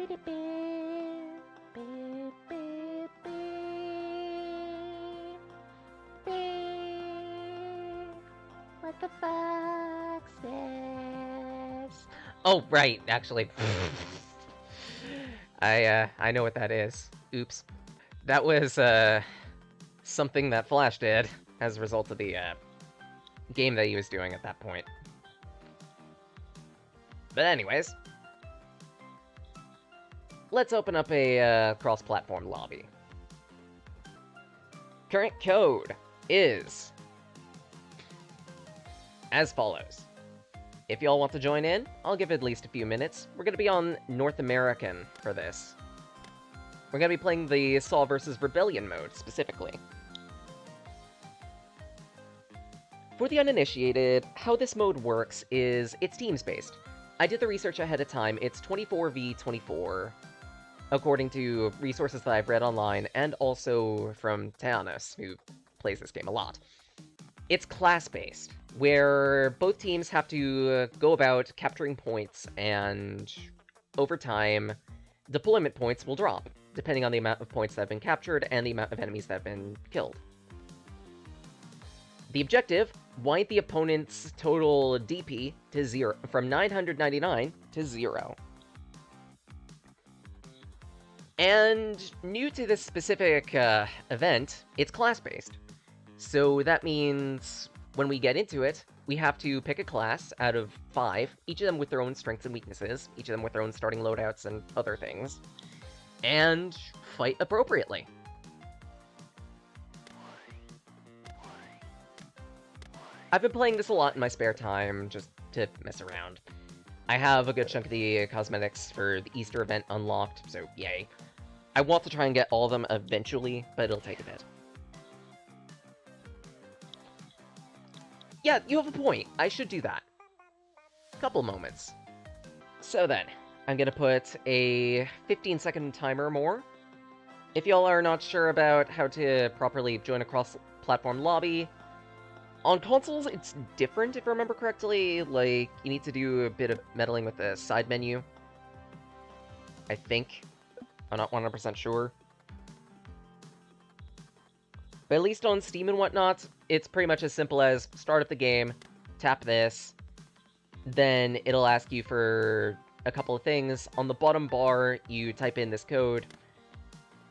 What the foxes? Oh, right, actually. I know what that is. Oops. That was, something that Flash did as a result of the, game that he was doing at that point. But anyways, let's open up a, cross-platform lobby. Current code is as follows. If y'all want to join in, I'll give it at least a few minutes. We're going to be on North American for this. We're going to be playing the Saw vs. Rebellion mode, specifically. For the uninitiated, how this mode works is it's teams-based. I did the research ahead of time. It's 24v24, according to resources that I've read online, and also from Teanos, who plays this game a lot. It's class-based, where both teams have to go about capturing points, and over time, deployment points will drop, depending on the amount of points that have been captured and the amount of enemies that have been killed. The objective, wipe the opponent's total DP to 0, from 999 to 0. And new to this specific event, it's class-based. So that means when we get into it, we have to pick a class out of 5, each of them with their own strengths and weaknesses, each of them with their own starting loadouts and other things, and fight appropriately. I've been playing this a lot in my spare time, just to mess around. I have a good chunk of the cosmetics for the Easter event unlocked, so yay. I want to try and get all of them eventually, but it'll take a bit. Yeah, you have a point. I should do that. Couple moments. So then, I'm gonna put a 15-second timer more. If y'all are not sure about how to properly join a cross-platform lobby, on consoles, it's different, if I remember correctly. Like, you need to do a bit of meddling with the side menu. I think. I'm not 100% sure. But at least on Steam and whatnot, it's pretty much as simple as start up the game, tap this, then it'll ask you for a couple of things. On the bottom bar, you type in this code,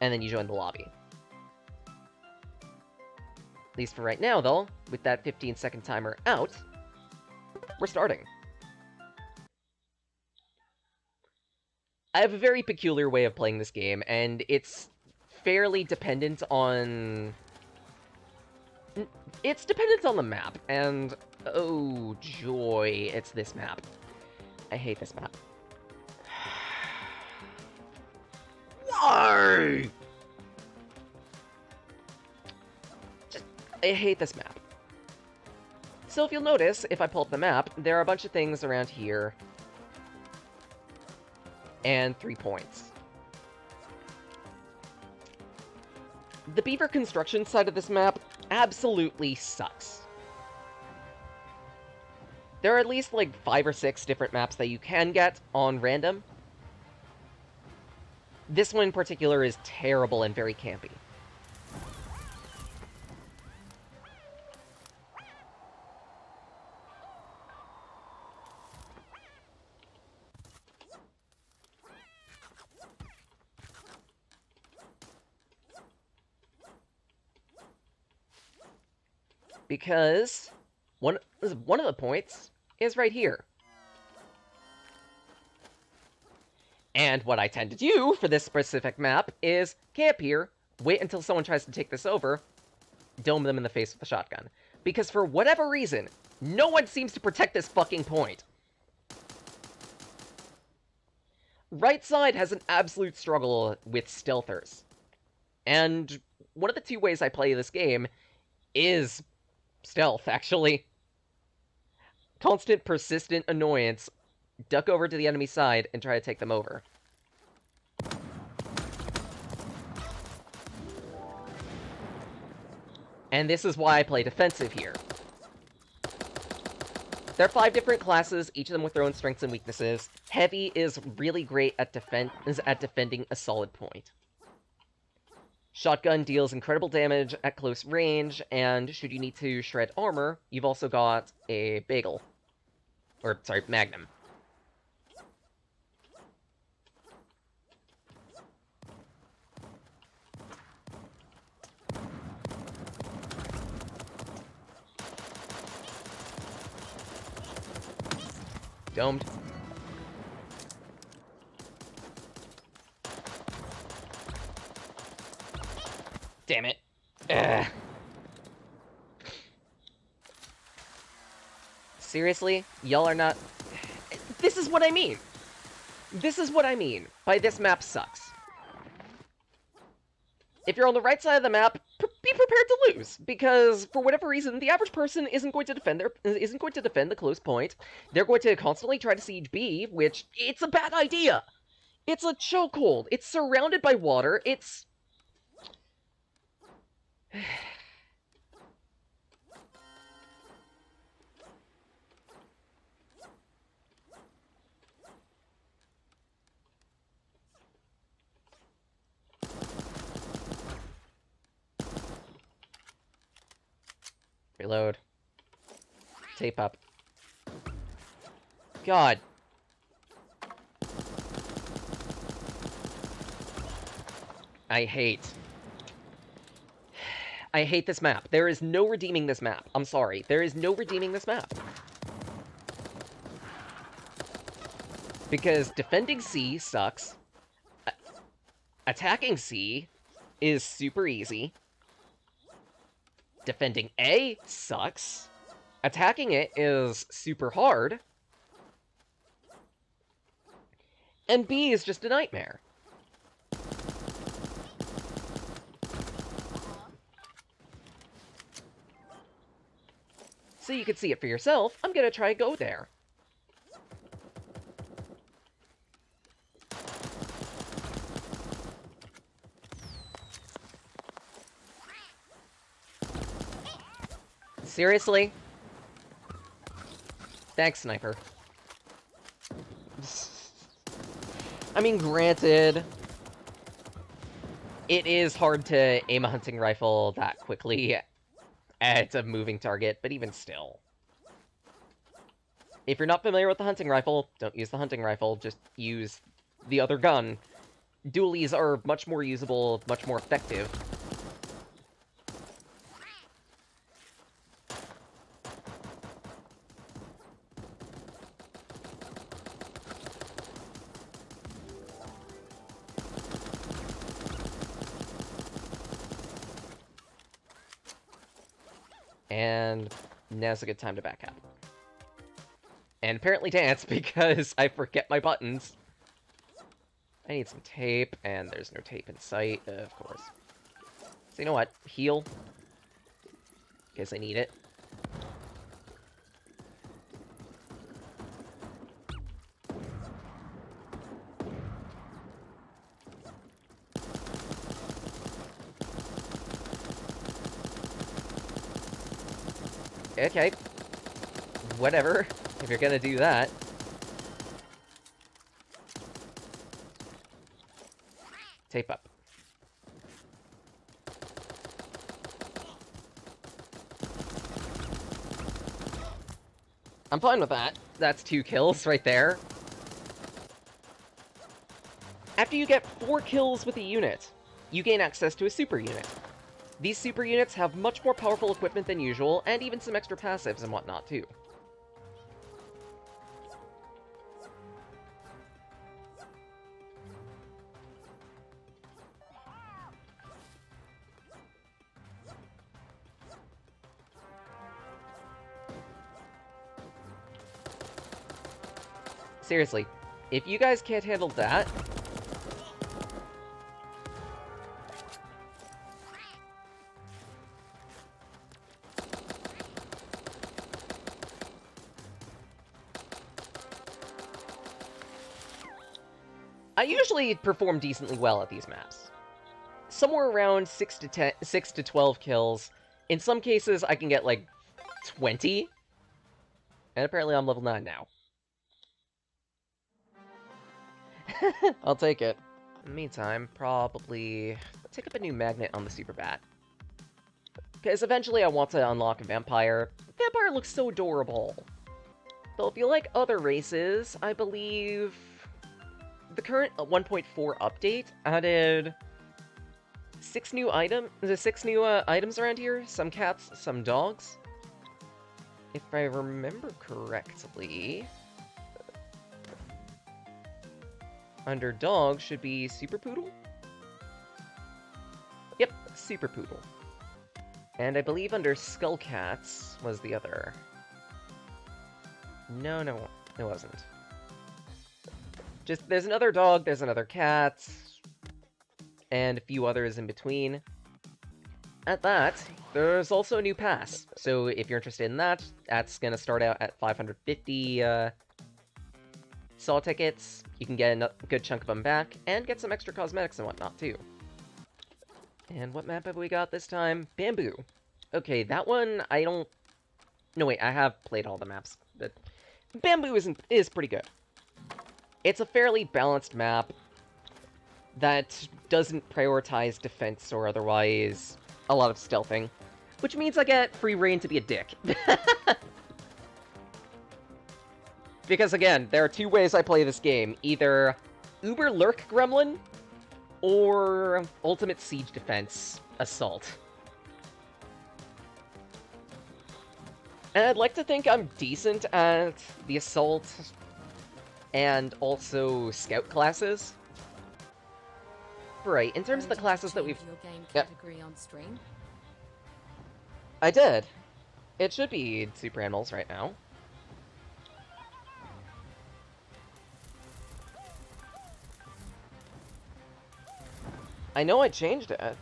and then you join the lobby. At least for right now, though, with that 15-second timer out, we're starting. I have a very peculiar way of playing this game, and it's fairly dependent on... It's dependent on the map, and... oh, joy, it's this map. I hate this map. Why? I hate this map. So if you'll notice, if I pull up the map, there are a bunch of things around here. And 3 points. The beaver construction side of this map absolutely sucks. There are at least like 5 or 6 different maps that you can get on random. This one in particular is terrible and very campy. Because one of the points is right here. And what I tend to do for this specific map is camp here, wait until someone tries to take this over, dome them in the face with a shotgun. Because for whatever reason, no one seems to protect this fucking point. Right side has an absolute struggle with stealthers. And one of the 2 ways I play this game is stealth, actually. Constant, persistent annoyance. Duck over to the enemy side and try to take them over. And this is why I play defensive here. There are 5 different classes, each of them with their own strengths and weaknesses. Heavy is really great at defending a solid point. Shotgun deals incredible damage at close range, and should you need to shred armor, you've also got a bagel. Or, sorry, magnum. Domed. Damn it. Ugh. Seriously? Y'all are not... This is what I mean! This is what I mean by this map sucks. If you're on the right side of the map, be prepared to lose, because for whatever reason, the average person isn't going to defend the close point. They're going to constantly try to siege B, which it's a bad idea. It's a chokehold. It's surrounded by water. It's Reload. Tape up. God. I hate this map. There is no redeeming this map. I'm sorry. There is no redeeming this map. Because defending C sucks. Attacking C is super easy. Defending A sucks. Attacking it is super hard. And B is just a nightmare. So you can see it for yourself, I'm gonna try go there. Seriously? Thanks, sniper. I mean, granted, it is hard to aim a hunting rifle that quickly at a moving target, but even still. If you're not familiar with the hunting rifle, don't use the hunting rifle, just use the other gun. Dualies are much more usable, much more effective. And now's a good time to back out. And apparently dance, because I forget my buttons. I need some tape, and there's no tape in sight, of course. So you know what? Heal. Guess I need it. Okay. Whatever, if you're gonna do that. Tape up. I'm fine with that. That's 2 kills right there. After you get 4 kills with a unit, you gain access to a super unit. These super units have much more powerful equipment than usual, and even some extra passives and whatnot, too. Seriously, if you guys can't handle that... I usually perform decently well at these maps. Somewhere around 6 to 12 kills. In some cases, I can get, like, 20. And apparently I'm level 9 now. I'll take it. In the meantime, probably take up a new magnet on the Super Bat. Because eventually I want to unlock a Vampire. Vampire looks so adorable. Though if you like other races, I believe the current 1.4 update added 6 new items around here. Some cats, some dogs. If I remember correctly, under dog should be Super Poodle? Yep, Super Poodle. And I believe under Skullcats was the other. No, it wasn't. Just, there's another dog, there's another cat, and a few others in between. At that, there's also a new pass. So if you're interested in that, that's gonna start out at 550 Saw tickets. You can get a good chunk of them back, and get some extra cosmetics and whatnot, too. And what map have we got this time? Bamboo. Okay, that one, I don't... No, wait, I have played all the maps, but... Bamboo is pretty good. It's a fairly balanced map that doesn't prioritize defense or otherwise a lot of stealthing, which means I get free reign to be a dick. Because again, there are two ways I play this game. Either Uber Lurk Gremlin, or Ultimate Siege Defense Assault. And I'd like to think I'm decent at the Assault and also Scout classes. Right, in terms of the classes that we've... Your game category on stream? I did. It should be Super Animals right now. I know I changed it. What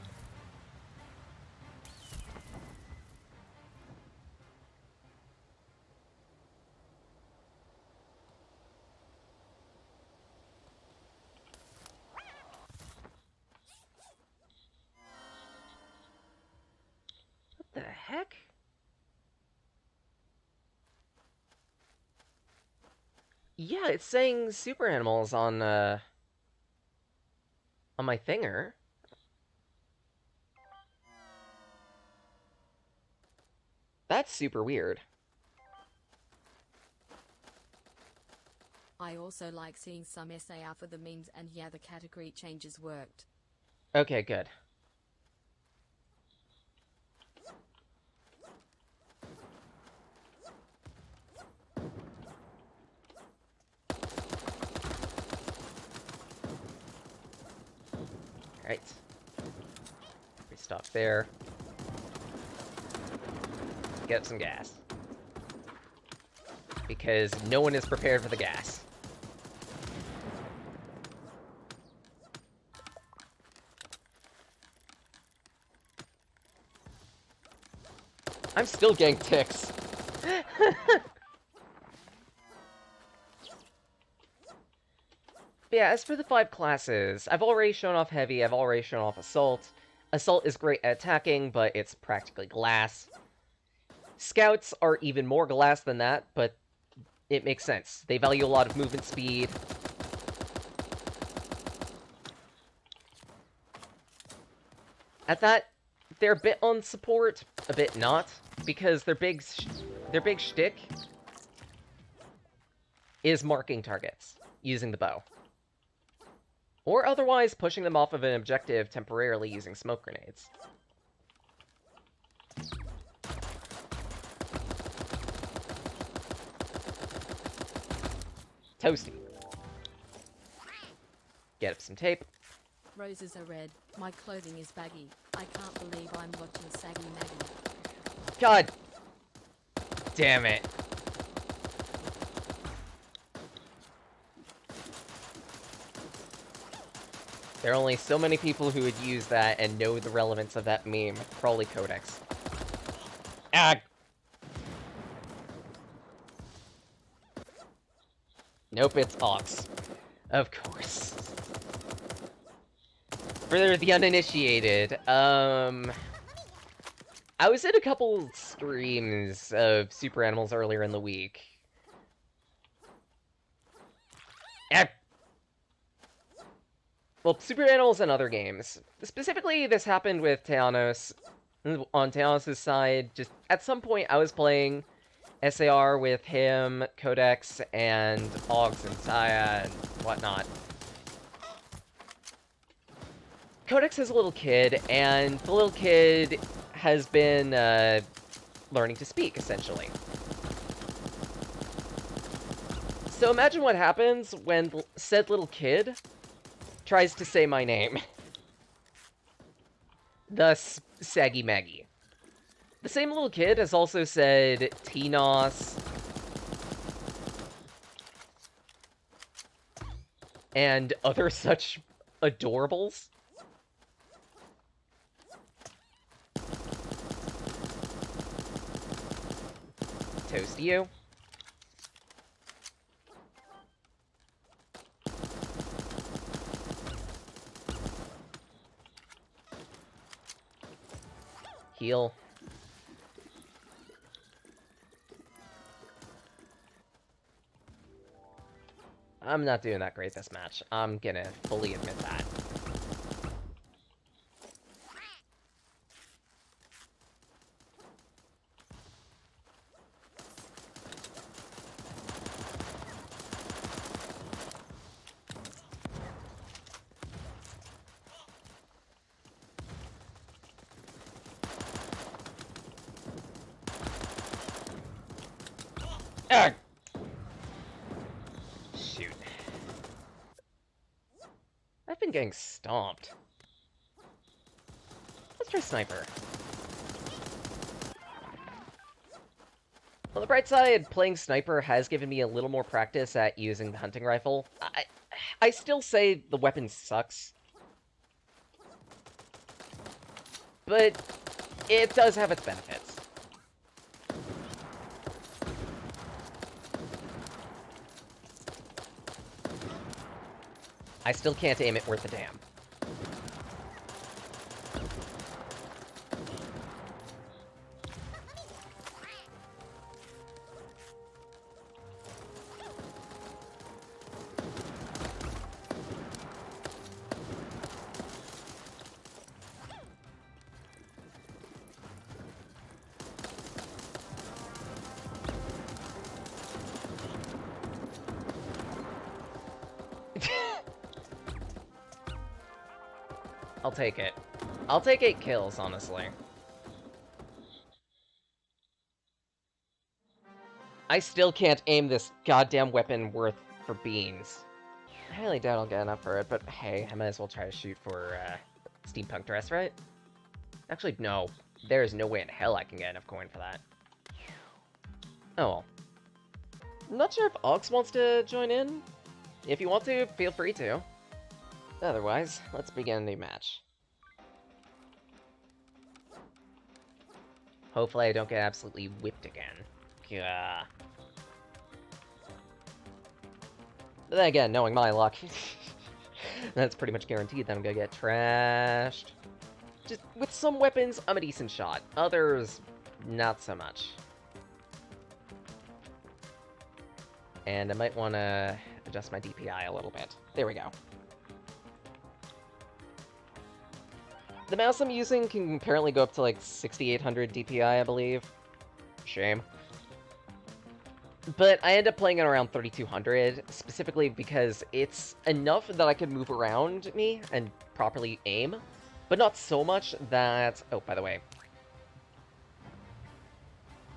the heck? Yeah, it's saying Super Animals on my thinger. That's super weird. I also like seeing some SAR for the memes, and yeah, the category changes worked. Okay, good. Alright. Restock there. Get some gas. Because no one is prepared for the gas. I'm still getting ticks. But yeah, as for the 5 classes, I've already shown off Heavy, I've already shown off Assault. Assault is great at attacking, but it's practically glass. Scouts are even more glass than that, but it makes sense. They value a lot of movement speed. At that, they're a bit on support, a bit not, because their big shtick is marking targets using the bow. Or otherwise pushing them off of an objective temporarily using smoke grenades. Toasty. Get up some tape. Roses are red. My clothing is baggy. I can't believe I'm watching Saggy Maggie. God damn it. There are only so many people who would use that and know the relevance of that meme. Probably Codex. Ah! Nope, it's Ox. Of course. For the uninitiated, I was in a couple streams of Super Animals earlier in the week. Eh. Well, super animals and other games. Specifically, this happened with Teanos. On Teanos' side, just at some point I was playing SAR with him, Codex, and Augs and Saya and whatnot. Codex is a little kid, and the little kid has been learning to speak, essentially. So imagine what happens when said little kid tries to say my name. Thus, Saggy Maggie. The same little kid has also said Tinos and other such adorables. Toast you. Heal. I'm not doing that great this match. I'm gonna fully admit that. Ugh. Shoot. I've been getting stomped. Let's try Sniper. On the bright side, playing Sniper has given me a little more practice at using the hunting rifle. I still say the weapon sucks. But it does have its benefits. I still can't aim it worth a damn. I'll take it. I'll take 8 kills, honestly. I still can't aim this goddamn weapon worth for beans. I highly doubt I'll get enough for it, but hey, I might as well try to shoot for steampunk dress, right? Actually, no. There is no way in hell I can get enough coin for that. Oh well. I'm not sure if Augs wants to join in. If you want to, feel free to. Otherwise, let's begin a new match. Hopefully I don't get absolutely whipped again. Gah. But then again, knowing my luck, that's pretty much guaranteed that I'm gonna get trashed. Just, with some weapons, I'm a decent shot. Others, not so much. And I might want to adjust my DPI a little bit. There we go. The mouse I'm using can apparently go up to like 6800 DPI, I believe. Shame. But I end up playing it around 3200, specifically because it's enough that I can move around me and properly aim, but not so much that... Oh, by the way.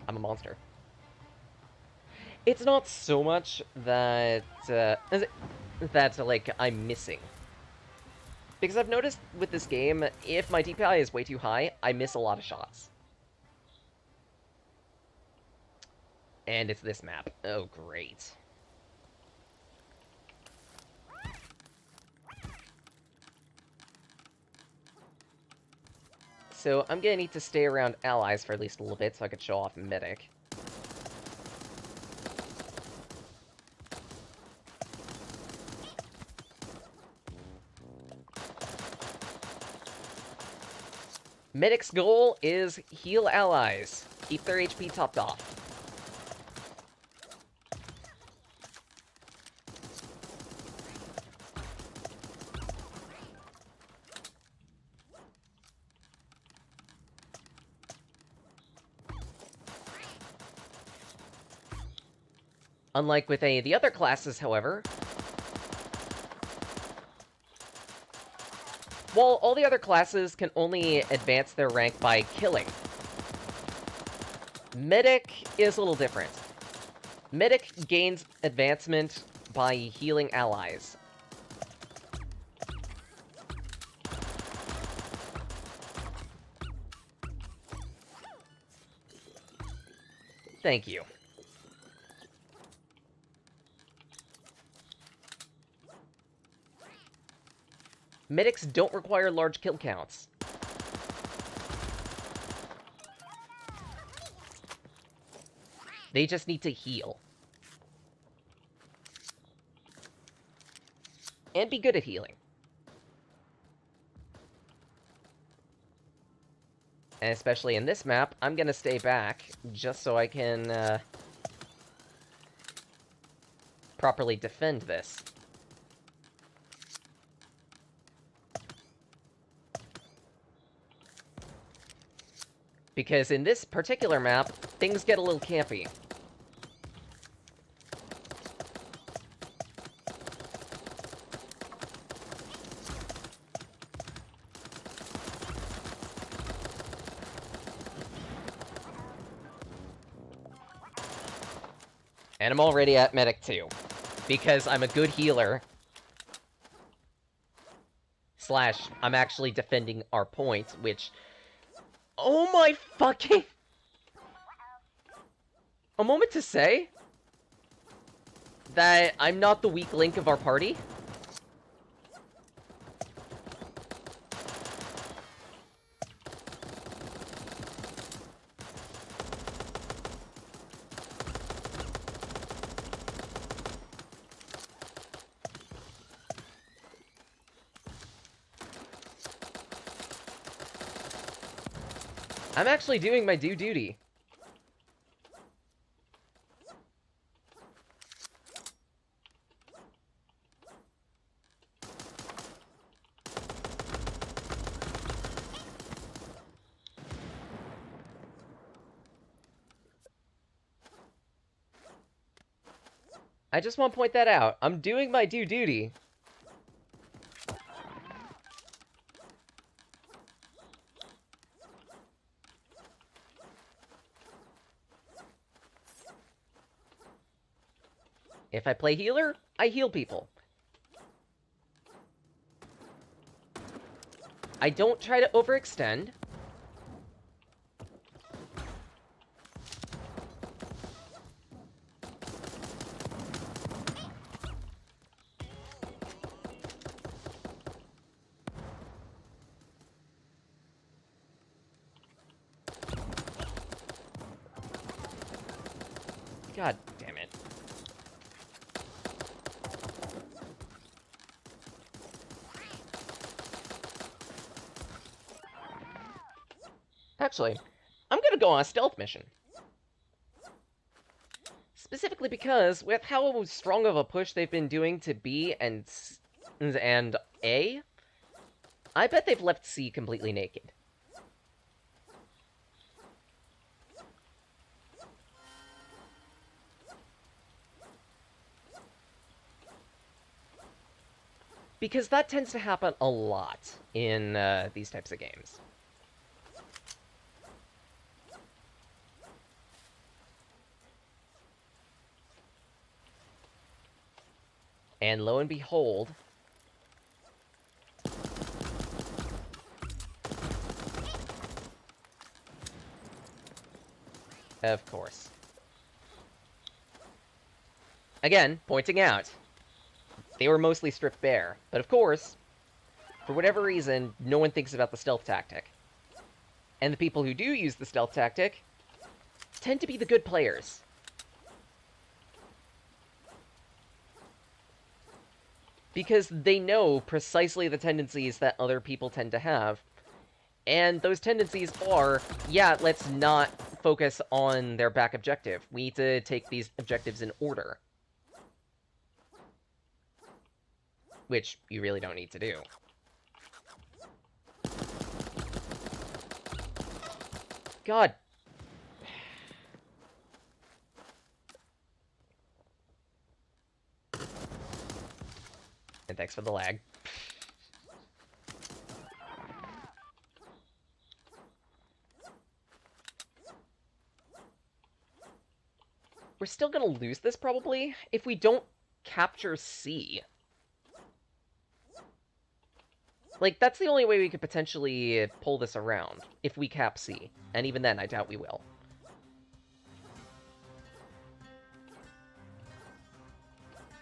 I'm a monster. It's not so much that, like, I'm missing. Because I've noticed with this game, if my DPI is way too high, I miss a lot of shots. And it's this map. Oh, great. So I'm gonna need to stay around allies for at least a little bit so I could show off Medic. Medic's goal is heal allies. Keep their HP topped off. Unlike with any of the other classes, however, while all the other classes can only advance their rank by killing, Medic is a little different. Medic gains advancement by healing allies. Thank you. Medics don't require large kill counts. They just need to heal. And be good at healing. And especially in this map, I'm gonna stay back, just so I can, properly defend this. Because in this particular map, things get a little campy. And I'm already at Medic 2. Because I'm a good healer. Slash, I'm actually defending our point, which... Oh my fucking... A moment to say that I'm not the weak link of our party. I'm actually doing my due duty. I just want to point that out. I'm doing my due duty. If I play healer, I heal people. I don't try to overextend. God damn it. Actually, I'm gonna go on a stealth mission. Specifically because, with how strong of a push they've been doing to B and A, I bet they've left C completely naked. Because that tends to happen a lot in these types of games. And lo and behold... Of course. Again, pointing out, they were mostly stripped bare. But of course, for whatever reason, no one thinks about the stealth tactic. And the people who do use the stealth tactic tend to be the good players. Because they know precisely the tendencies that other people tend to have. And those tendencies are, yeah, let's not focus on their back objective. We need to take these objectives in order. Which you really don't need to do. God. And thanks for the lag. We're still gonna lose this, probably, if we don't capture C. Like, that's the only way we could potentially pull this around, if we cap C. And even then, I doubt we will.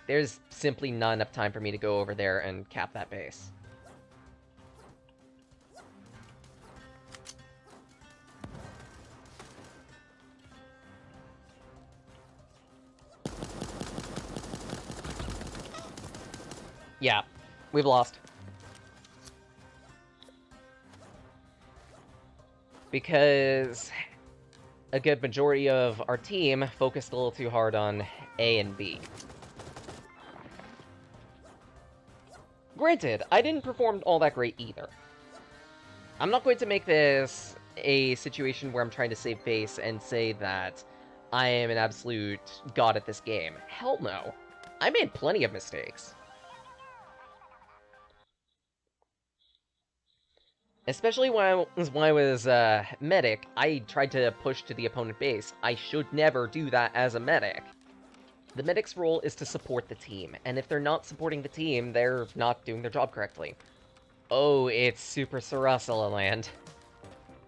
There's simply not enough time for me to go over there and cap that base. Yeah, we've lost. Because a good majority of our team focused a little too hard on A and B. Granted, I didn't perform all that great either. I'm not going to make this a situation where I'm trying to save face and say that I am an absolute god at this game. Hell no. I made plenty of mistakes. Especially when I was medic, I tried to push to the opponent base. I should never do that as a medic. The medic's role is to support the team, and if they're not supporting the team, they're not doing their job correctly. Oh, it's Super Sarasala Land.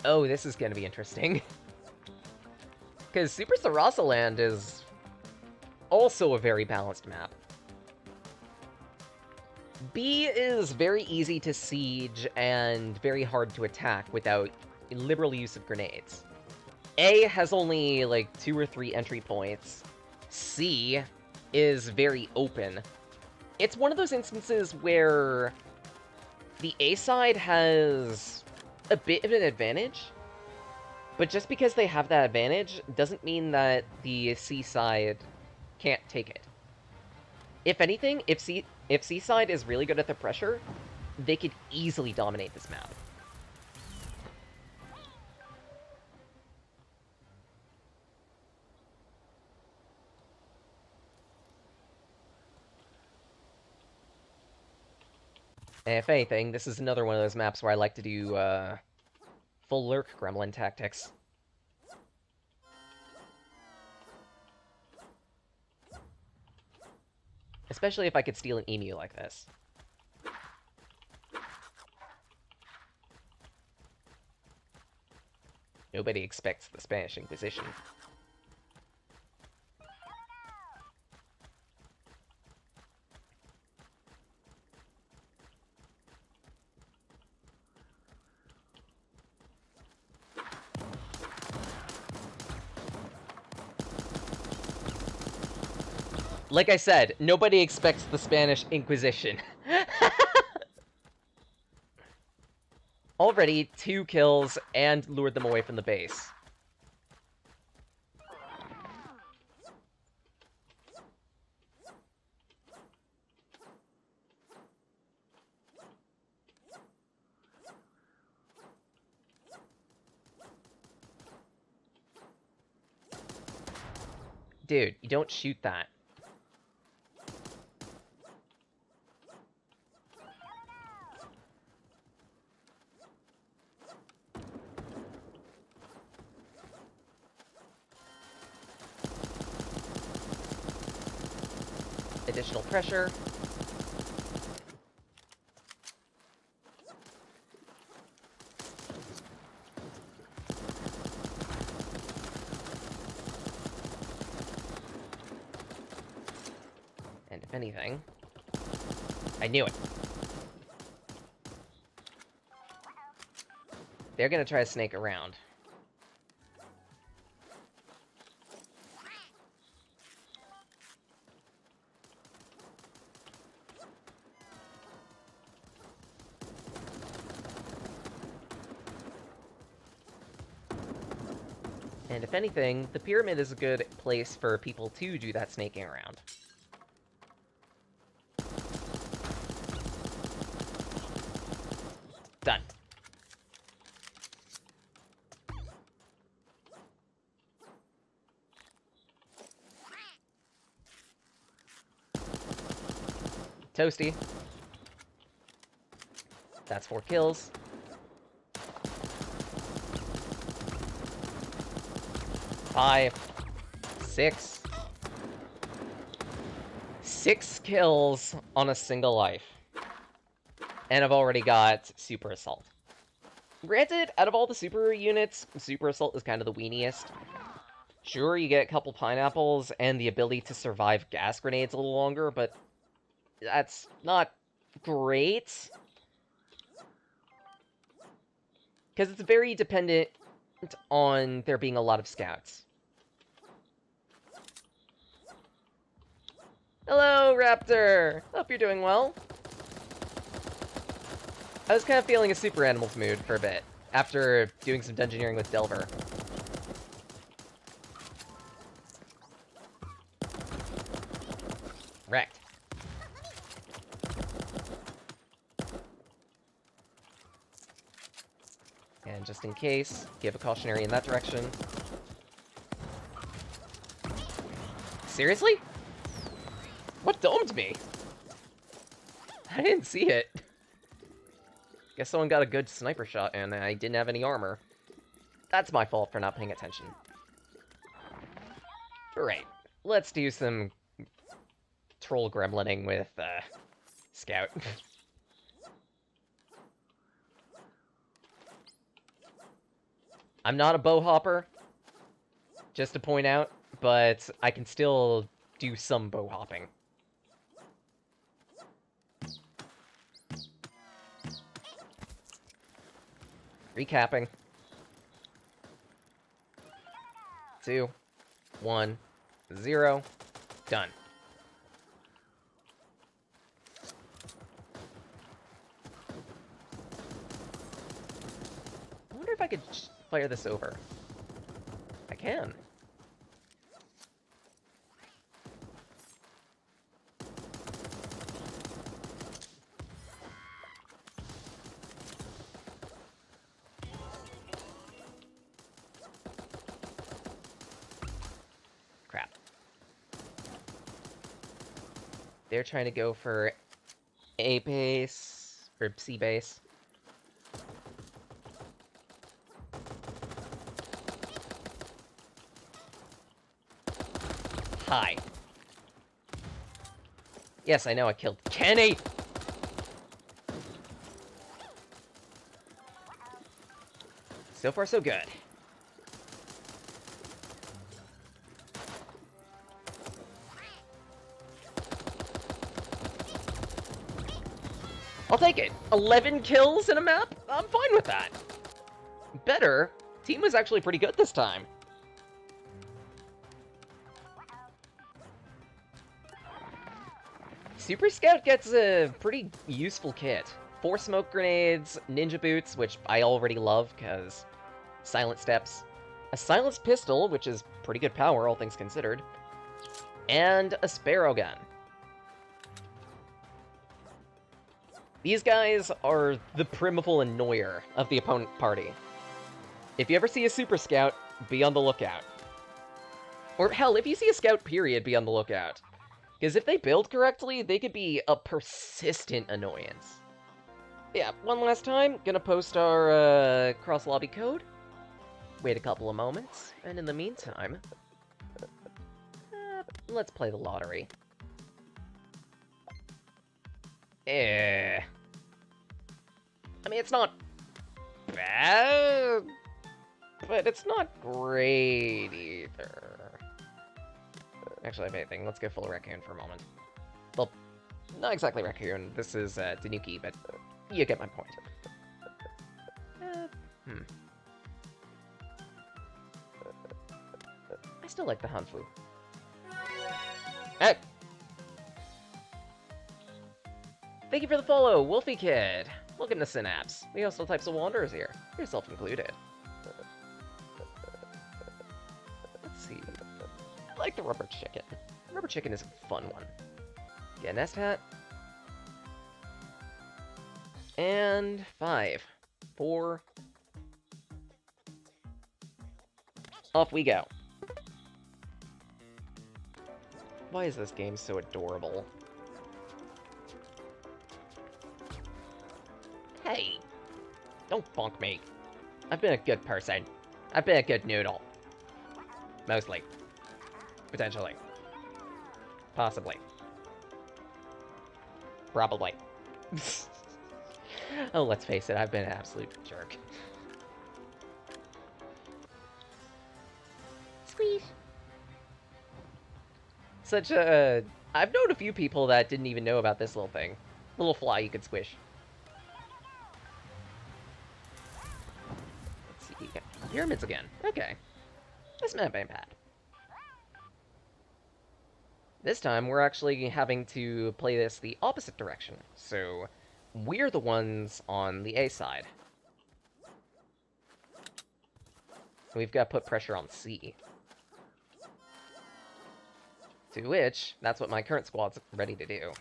Oh, this is gonna be interesting. Because Super Sarasa Land is also a very balanced map. B is very easy to siege and very hard to attack without liberal use of grenades. A has only like 2 or 3 entry points. C is very open. It's one of those instances where the A side has a bit of an advantage, but just because they have that advantage doesn't mean that the C side can't take it. If anything, if C side is really good at the pressure, they could easily dominate this map. And if anything, this is another one of those maps where I like to do full lurk gremlin tactics. Especially if I could steal an emu like this. Nobody expects the Spanish Inquisition. Like I said, nobody expects the Spanish Inquisition. Already 2 kills and lured them away from the base. Dude, you don't shoot that. Additional pressure. And if anything... I knew it. They're gonna try to snake around. And if anything, the pyramid is a good place for people to do that snaking around. Done. Toasty. That's 4 kills. Five. 6. 6 kills on a single life. And I've already got Super Assault. Granted, out of all the super units, Super Assault is kind of the weeniest. Sure, you get a couple pineapples and the ability to survive gas grenades a little longer, but that's not great. Because it's very dependent on there being a lot of scouts. Hello, Raptor! Hope you're doing well. I was kind of feeling a Super Animals mood for a bit, after doing some dungeoneering with Delver. Wrecked. And just in case, give a cautionary in that direction. Seriously? What domed me? I didn't see it. Guess someone got a good sniper shot and I didn't have any armor. That's my fault for not paying attention. Alright, let's do some troll gremlining with, Scout. I'm not a bow hopper, just to point out, but I can still do some bow hopping. Recapping. 2, 1, 0. Done. I wonder if I could fire this over. I can. Crap. They're trying to go for A base, or C base. Hi. Yes, I know I killed Kenny! So far, so good. I'll take it. 11 kills in a map? I'm fine with that. Better. Team was actually pretty good this time. Super Scout gets a pretty useful kit. 4 smoke grenades, ninja boots, which I already love, because silent steps. A silenced pistol, which is pretty good power, all things considered. And a sparrow gun. These guys are the primeval annoyer of the opponent party. If you ever see a Super Scout, be on the lookout. Or hell, if you see a Scout period, be on the lookout. Because if they build correctly, they could be a persistent annoyance. Yeah, one last time, gonna post our cross-lobby code. Wait a couple of moments, and in the meantime, let's play the lottery. I mean, it's not bad, but it's not great either. Actually, if anything, let's go full raccoon for a moment. Well, not exactly raccoon. This is Tanuki, but you get my point. I still like the Hanfu. Hey! Thank you for the follow, Wolfie Kid! Welcome to Synapse. We host all types of wanderers here, yourself included. Let's see. I like the rubber chicken. Rubber chicken is a fun one. Get a nest hat. And 5, 4. Off we go. Why is this game so adorable? Hey, don't bonk me. I've been a good person. I've been a good noodle. Mostly. Potentially. Possibly. Probably. Oh, let's face it, I've been an absolute jerk. Squeeze. Such a... I've known a few people that didn't even know about this little thing. Little fly you could squish. Let's see. Pyramids again. Okay. This map ain't bad. This time, we're actually having to play this the opposite direction. So, we're the ones on the A side. We've got to put pressure on C. To which, that's what my current squad's ready to do.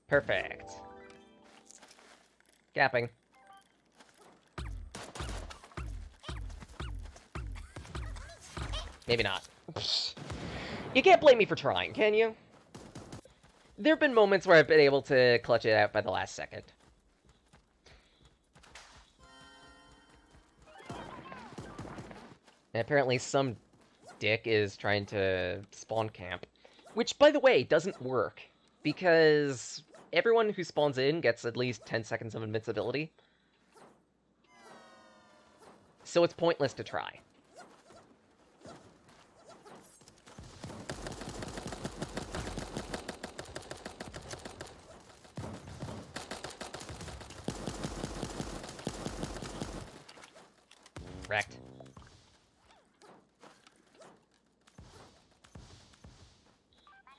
Perfect. Gapping. Maybe not. You can't blame me for trying, can you? There have been moments where I've been able to clutch it out by the last second. And apparently some dick is trying to spawn camp. Which, by the way, doesn't work. Because everyone who spawns in gets at least 10 seconds of invincibility. So it's pointless to try. Wrecked.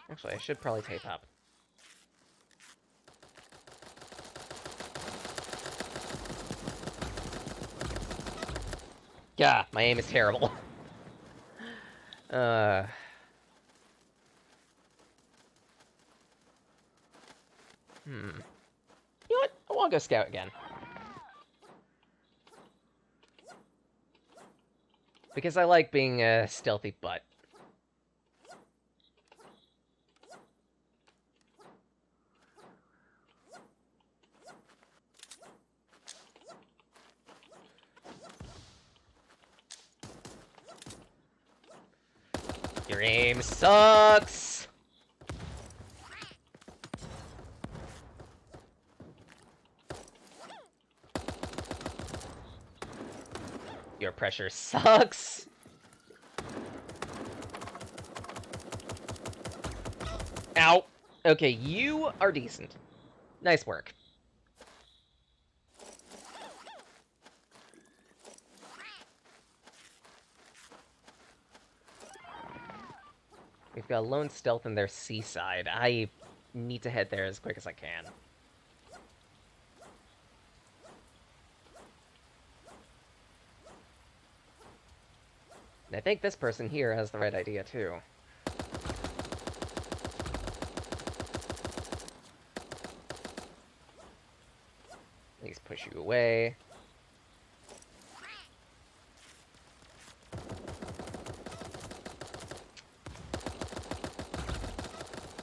Actually, I should probably tape up. Yeah, my aim is terrible. You know what? I want to go scout again. Because I like being a stealthy butt. Your aim sucks! Your pressure sucks! Ow! Okay, you are decent. Nice work. We've got lone stealth in their seaside. I need to head there as quick as I can. And I think this person here has the right idea, too. Please push you away.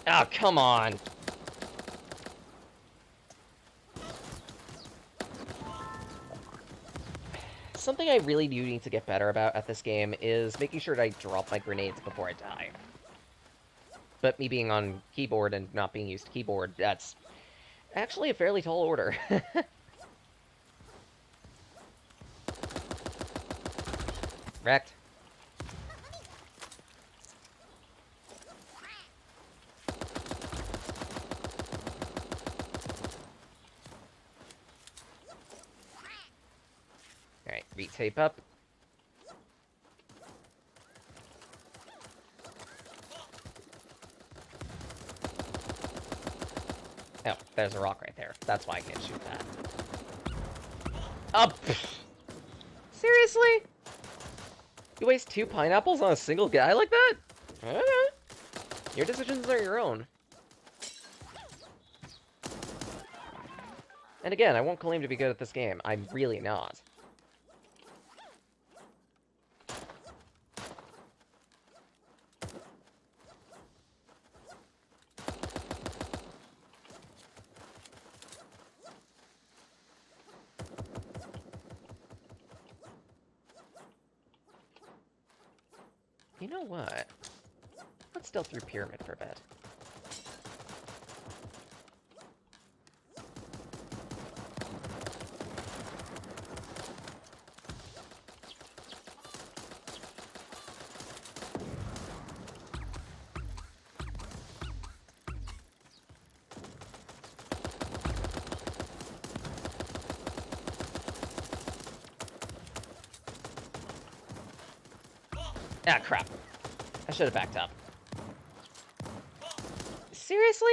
Oh, come on! Something I really do need to get better about at this game is making sure that I drop my grenades before I die. But me being on keyboard and not being used to keyboard, that's actually a fairly tall order. Wrecked. Alright, retape up. Oh, there's a rock right there. That's why I can't shoot that. Up! Seriously? You waste 2 pineapples on a single guy like that? Okay. Your decisions are your own. And again, I won't claim to be good at this game. I'm really not. You know what? Let's stealth through Pyramid for a bit. Ah, crap. I should have backed up. Seriously?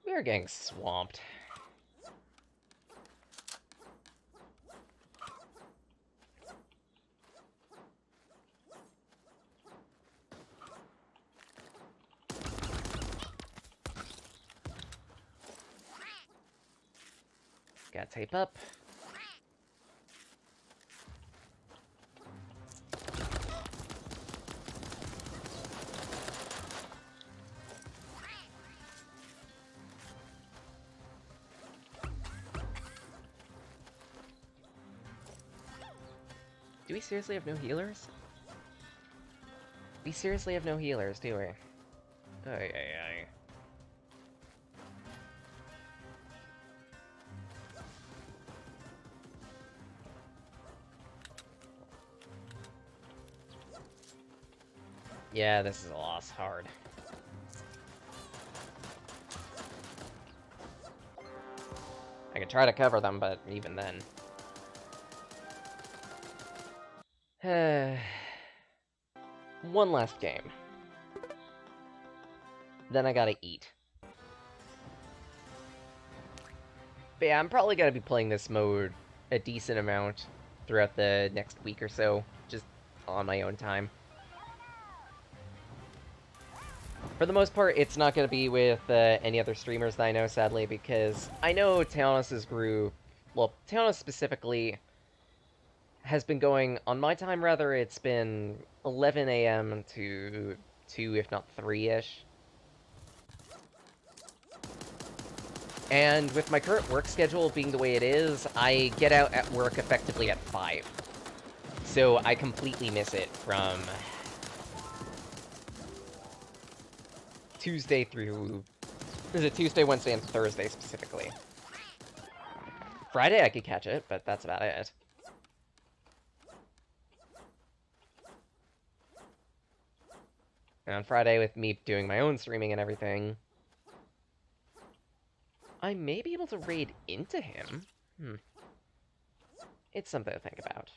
We are getting swamped. Gotta tape up. Do we seriously have no healers? We seriously have no healers, do we? Ay, ay, ay. Yeah, this is a loss hard. I could try to cover them, but even then. One last game. Then I gotta eat. But yeah, I'm probably gonna be playing this mode a decent amount throughout the next week or so, just on my own time. For the most part, it's not going to be with any other streamers that I know, sadly, because I know Taonis' group, well, Taonis specifically, has been going, on my time rather, it's been 11 a.m. to 2, if not 3-ish. And with my current work schedule being the way it is, I get out at work effectively at 5. So I completely miss it from Tuesday through... Is it Tuesday, Wednesday, and Thursday, specifically? Friday I could catch it, but that's about it. And on Friday, with me doing my own streaming and everything, I may be able to raid into him. It's something to think about.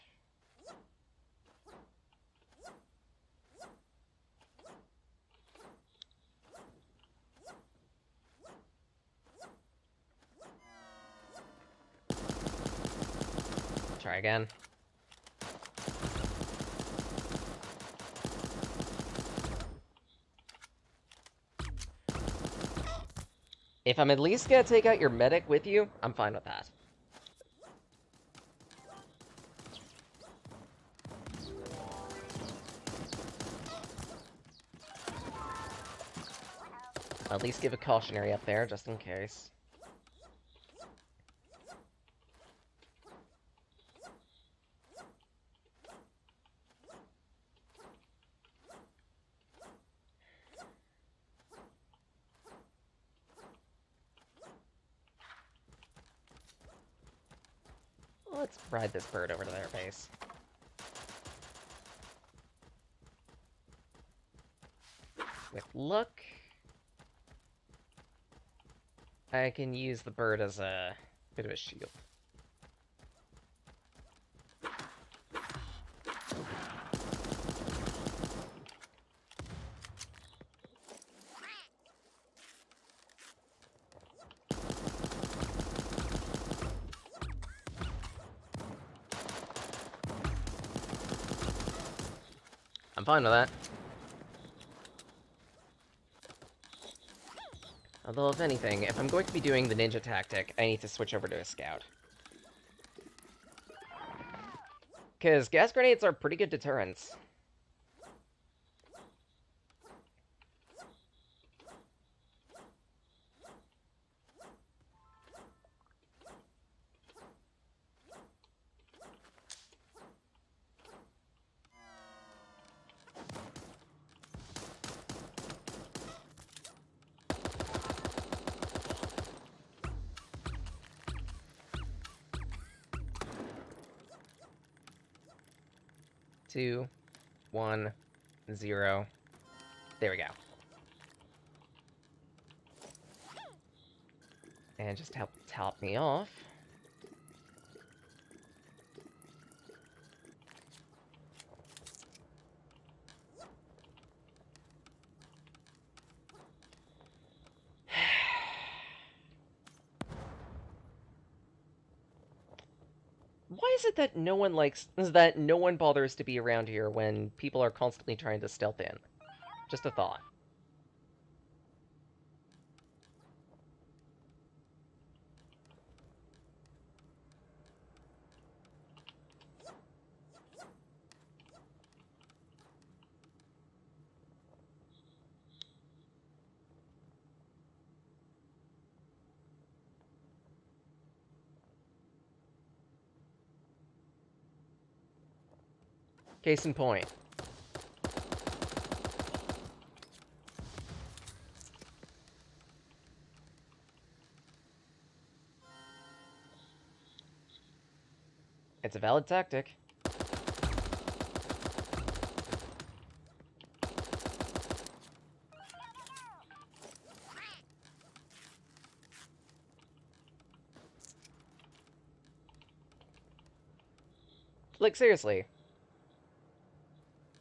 Try again. If I'm at least gonna take out your medic with you, I'm fine with that. I'll at least give a cautionary up there, just in case. Let's ride this bird over to their base. With luck, I can use the bird as a bit of a shield. I'm fine with that. Although, if anything, if I'm going to be doing the ninja tactic, I need to switch over to a scout. Because gas grenades are pretty good deterrents. Two, 1, 0. There we go. And just help top me off. Why is it that no one bothers to be around here when people are constantly trying to stealth in? Just a thought. Case in point. It's a valid tactic. Like, seriously.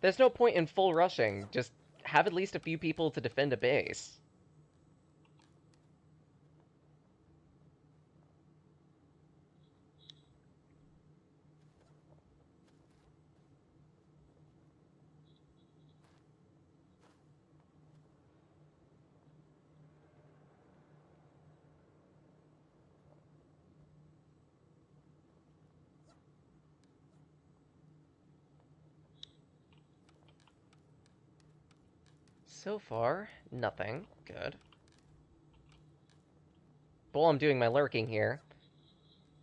There's no point in full rushing. Just have at least a few people to defend a base. So far, nothing. Good. But while I'm doing my lurking here,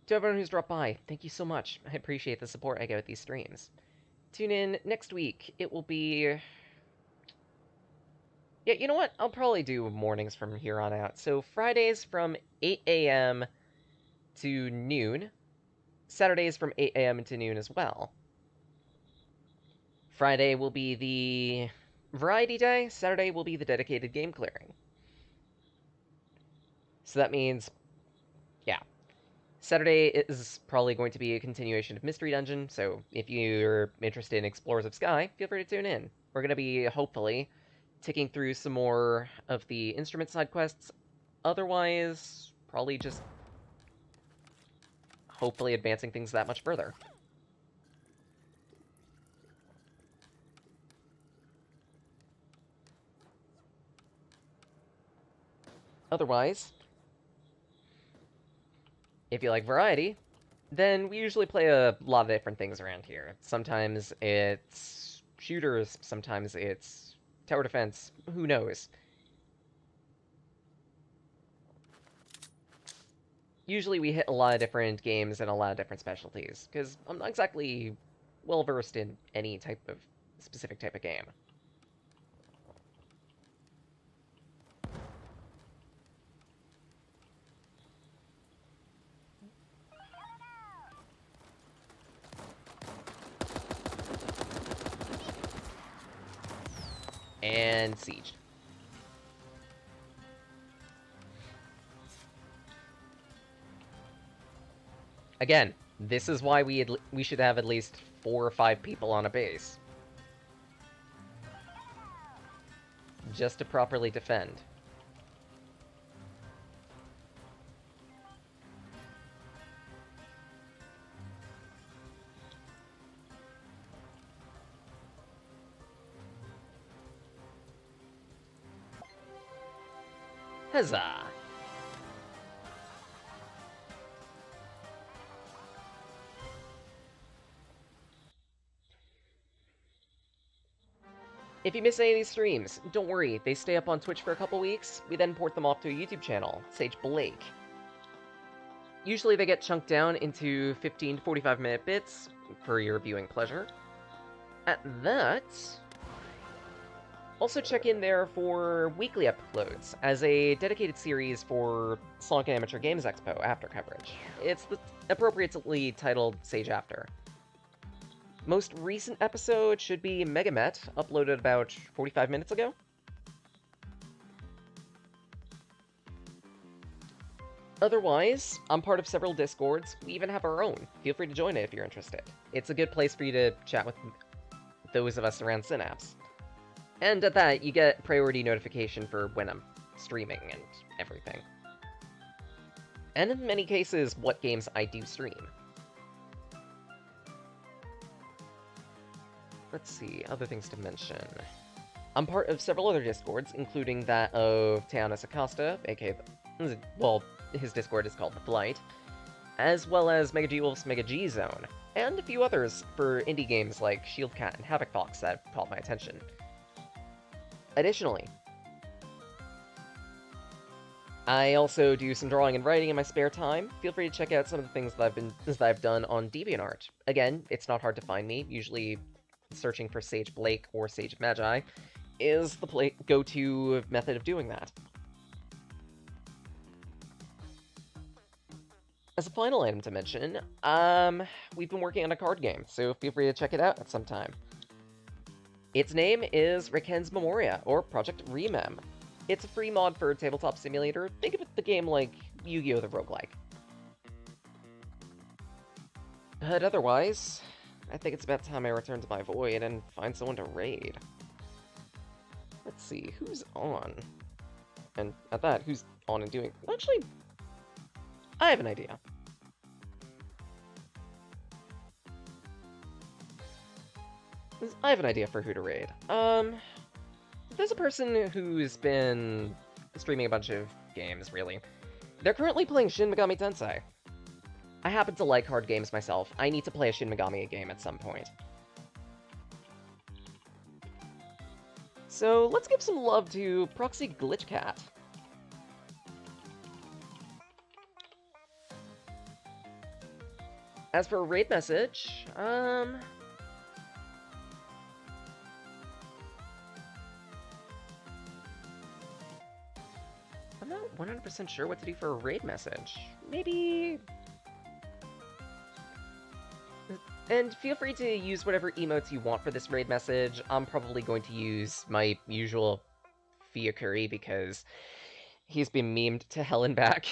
to everyone who's dropped by, thank you so much. I appreciate the support I get with these streams. Tune in next week. It will be... Yeah, you know what? I'll probably do mornings from here on out. So Fridays from 8 a.m. to noon. Saturdays from 8 a.m. to noon as well. Friday will be the variety day. Saturday will be the dedicated game clearing. So that means, yeah. Saturday is probably going to be a continuation of Mystery Dungeon, so if you're interested in Explorers of Sky, feel free to tune in. We're going to be, hopefully, ticking through some more of the instrument side quests. Otherwise, probably just hopefully advancing things that much further. Otherwise, if you like variety, then we usually play a lot of different things around here. Sometimes it's shooters, sometimes it's tower defense, who knows? Usually we hit a lot of different games and a lot of different specialties, because I'm not exactly well-versed in any type of specific type of game. And sieged. Again, this is why we should have at least 4 or 5 people on a base. Just to properly defend. Huzzah! If you miss any of these streams, don't worry, they stay up on Twitch for a couple weeks. We then port them off to a YouTube channel, Sage Blake. Usually they get chunked down into 15 to 45 minute bits for your viewing pleasure. At that, also check in there for weekly uploads as a dedicated series for Sonic and Amateur Games Expo after coverage. It's appropriately titled Sage After. Most recent episode should be Megamet, uploaded about 45 minutes ago. Otherwise, I'm part of several Discords. We even have our own. Feel free to join it if you're interested. It's a good place for you to chat with those of us around Synapse. And at that, you get priority notification for when I'm streaming and everything. And in many cases, what games I do stream. Let's see, other things to mention. I'm part of several other Discords, including that of Teanis Acosta, aka, well, his Discord is called The Flight, as well as Mega G Wolf's Mega G Zone, and a few others for indie games like Shield Cat and Havoc Fox that have caught my attention. Additionally, I also do some drawing and writing in my spare time. Feel free to check out some of the things that I've done on DeviantArt. Again, it's not hard to find me. Usually, searching for Sage Blake or Sage Magi is the go-to method of doing that. As a final item to mention, we've been working on a card game, so feel free to check it out at some time. Its name is Riken's Memoria, or Project Remem. It's a free mod for Tabletop Simulator. Think of the game like Yu-Gi-Oh! The Roguelike. But otherwise, I think it's about time I return to my void and find someone to raid. Let's see, who's on? And at that, who's on and doing... Actually, I have an idea. I have an idea for who to raid. There's a person who's been streaming a bunch of games, really. They're currently playing Shin Megami Tensei. I happen to like hard games myself. I need to play a Shin Megami game at some point. So let's give some love to Proxy Glitchcat. As for a raid message, I'm not 100% sure what to do for a raid message. Maybe... And feel free to use whatever emotes you want for this raid message. I'm probably going to use my usual Fiakuri because he's been memed to hell and back.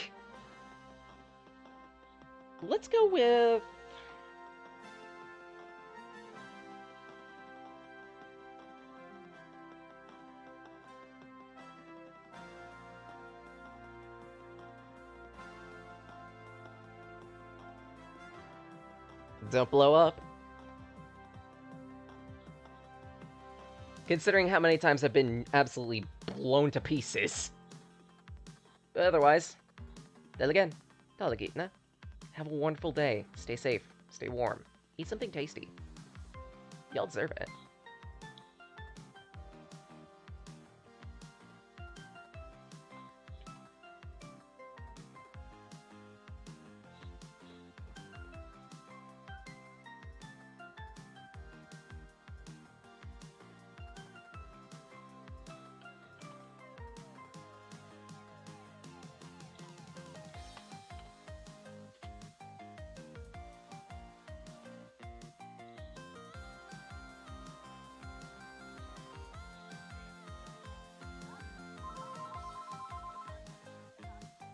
Let's go with... Don't blow up. Considering how many times I've been absolutely blown to pieces. But otherwise, then again, Dalagitna. Have a wonderful day. Stay safe. Stay warm. Eat something tasty. Y'all deserve it.